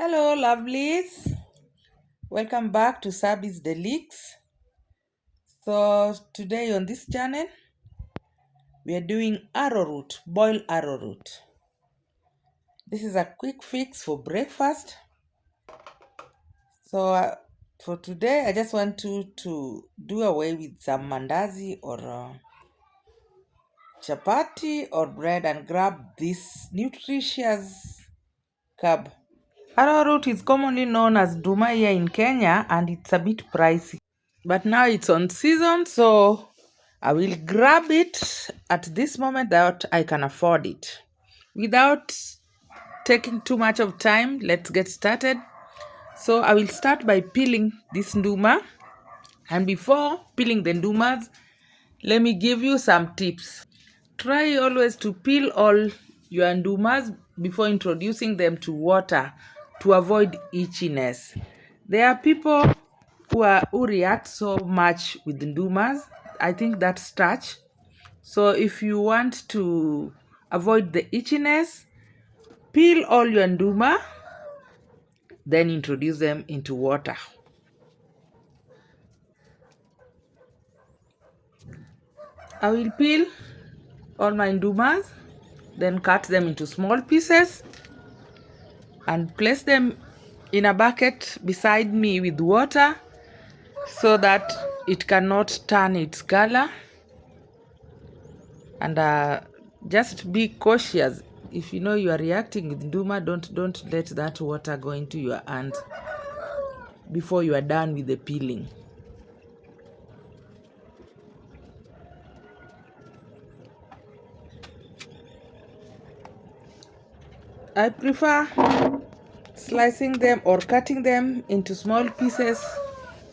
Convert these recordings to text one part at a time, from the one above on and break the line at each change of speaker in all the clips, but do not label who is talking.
Hello, lovelies. Welcome back to Sabby's Delicts. So, today on this channel, we are doing arrowroot, boiled arrowroot. This is a quick fix for breakfast. So, for today, I just want to do away with some mandazi or chapati or bread and grab this nutritious carb. Arrowroot is commonly known as Nduma here in Kenya, and it's a bit pricey. But now it's on season, so I will grab it at this moment that I can afford it. Without taking too much of time, let's get started. So I will start by peeling this nduma. And before peeling the ndumas, let me give you some tips. Try always to peel all your ndumas before introducing them to water to avoid itchiness. There are people who react so much with ndumas. I think that's starch. So if you want to avoid the itchiness, peel all your nduma, then introduce them into water. I will peel all my ndumas, then cut them into small pieces and place them in a bucket beside me with water so that it cannot turn its color. And just be cautious. If you know you are reacting with nduma, don't let that water go into your hand before you are done with the peeling. I prefer slicing them or cutting them into small pieces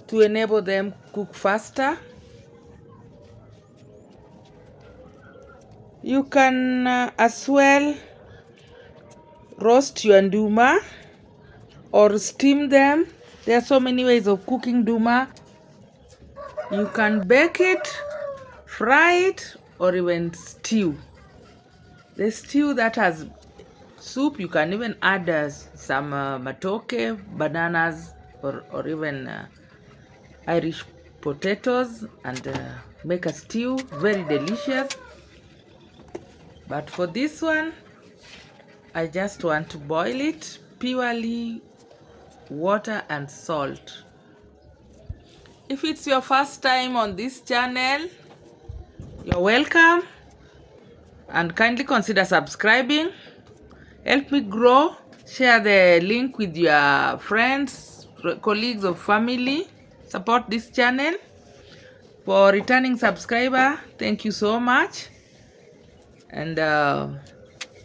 to enable them cook faster. You can as well roast your nduma or steam them. There are so many ways of cooking nduma. You can bake it, fry it, or even stew. The stew that has soup, you can even add some matoke, bananas, or even Irish potatoes and make a stew. Very delicious. But for this one, I just want to boil it purely water and salt. If it's your first time on this channel, you're welcome, and kindly consider subscribing. Help me grow. Share the link with your friends, colleagues, or family. Support this channel. For returning subscriber, thank you so much. And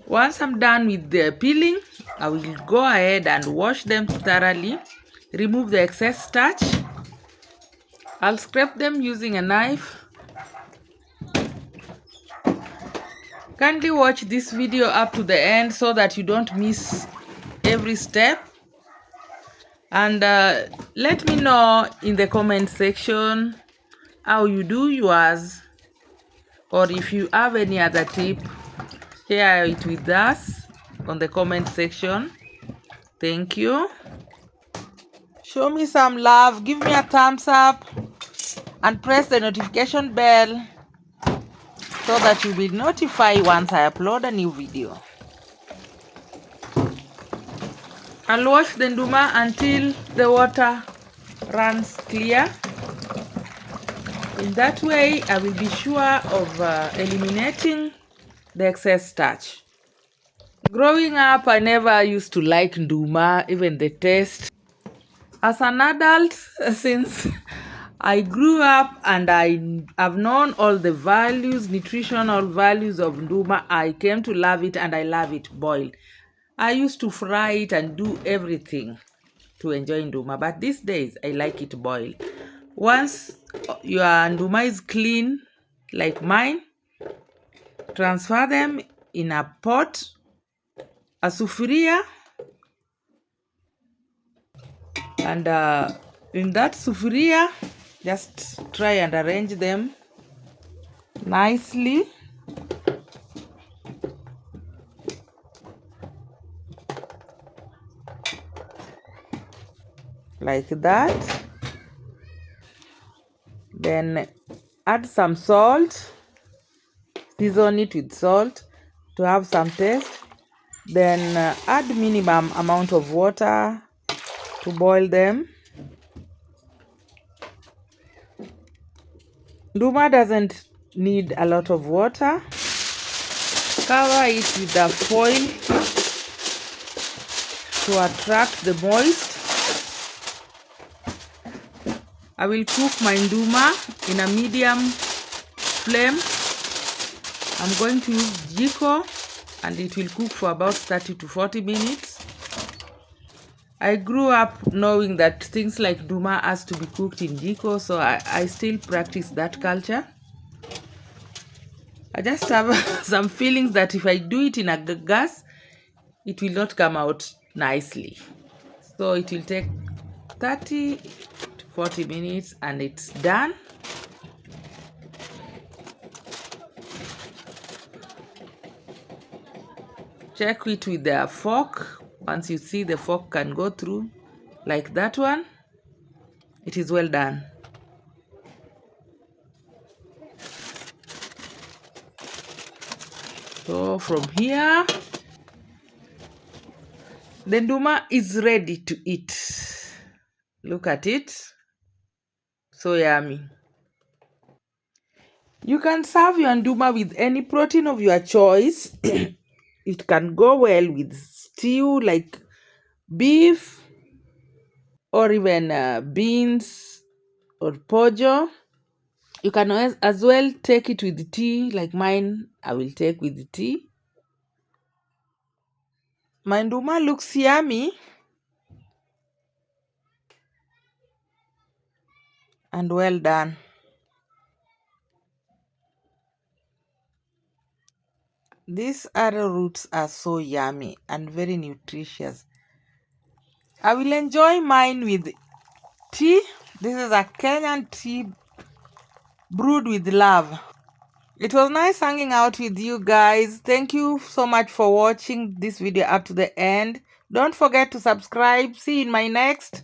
once I'm done with the peeling, I will go ahead and wash them thoroughly. Remove the excess starch. I'll scrape them using a knife. Kindly watch this video up to the end so that you don't miss every step. And let me know in the comment section how you do yours, or if you have any other tip, share it with us on the comment section. Thank you. Show me some love, give me a thumbs up, and press the notification bell so that you'll be notified once I upload a new video. I'll wash the nduma until the water runs clear. In that way, I will be sure of eliminating the excess starch. Growing up, I never used to like nduma, even the taste. As an adult, since I grew up and I have known all the values, nutritional values of nduma, I came to love it, and I love it boiled. I used to fry it and do everything to enjoy nduma, but these days I like it boiled. Once your nduma is clean, like mine, transfer them in a pot, a sufuria, and in that sufuria, just try and arrange them nicely. like that. Then add some salt, season it with salt to have some taste. Then add minimum amount of water to boil them. Nduma doesn't need a lot of water. Cover it with the foil to attract the moist. I will cook my nduma in a medium flame. I'm going to use jiko and it will cook for about 30 to 40 minutes. I grew up knowing that things like nduma has to be cooked in jiko, so I still practice that culture. I just have some feelings that if I do it in a gas, it will not come out nicely. So it will take 30 to 40 minutes and it's done. Check it with the fork. Once you see the fork can go through, like that one, it is well done. So from here, the nduma is ready to eat. Look at it. So yummy. You can serve your nduma with any protein of your choice. It can go well with stew like beef or even beans or pojo. You can as well take it with tea like mine. I will take with the tea. My nduma looks yummy and well done. These arrowroots are so yummy and very nutritious. I will enjoy mine with tea. This is a Kenyan tea brewed with love. It was nice hanging out with you guys. Thank you so much for watching this video up to the end. Don't forget to subscribe. See you in my next